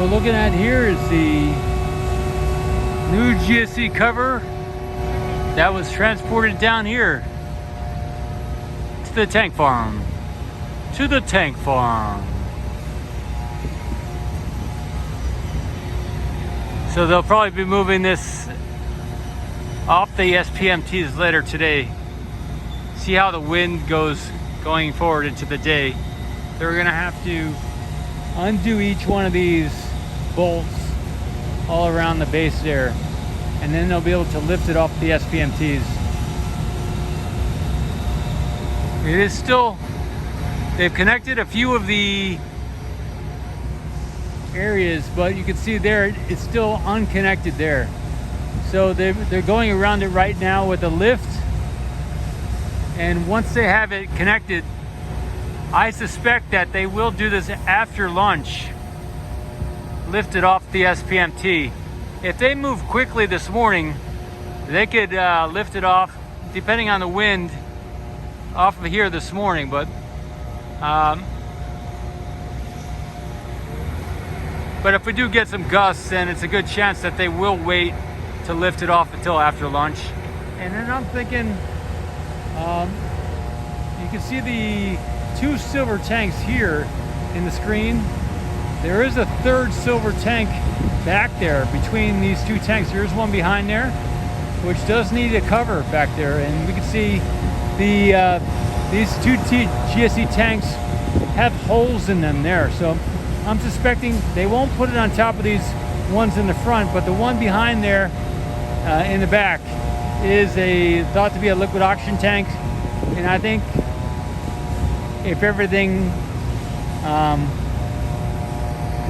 looking at here is the new GSE cover that was transported down here to the tank farm. To the tank farm. So they'll probably be moving this off the SPMTs later today. See how the wind goes going forward into the day. They're gonna have to undo each one of these bolts all around the base there, and then they'll be able to lift it off the SPMTs. It is still, they've connected a few of the areas, but you can see there it's still unconnected there. So they're going around it right now with a lift, and once they have it connected, I suspect that they will do this after lunch, lift it off the SPMT. If they move quickly this morning, they could lift it off, depending on the wind, off of here this morning. But if we do get some gusts, then it's a good chance that they will wait to lift it off until after lunch. And then I'm thinking, you can see the two silver tanks here in the screen. There is a third silver tank back there between these two tanks. There's one behind there, which does need a cover back there. And we can see these two GSE tanks have holes in them there. So I'm suspecting they won't put it on top of these ones in the front, but the one behind there in the back is thought to be a liquid oxygen tank. And I think if everything,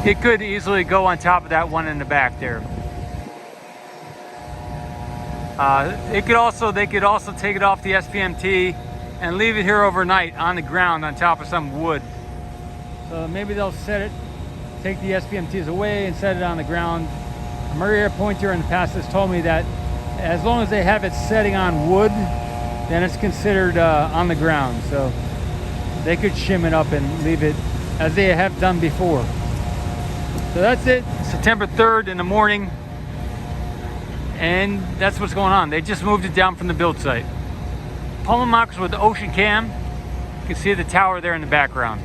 it could easily go on top of that one in the back there. They could also take it off the SPMT and leave it here overnight on the ground on top of some wood. So maybe they'll take the SPMTs away and set it on the ground. A Marine pointer in the past has told me that as long as they have it setting on wood, then it's considered on the ground. So they could shim it up and leave it as they have done before. So that's it, September 3rd in the morning. And that's what's going on. They just moved it down from the build site. Mamakos with the Ocean Cam. You can see the tower there in the background.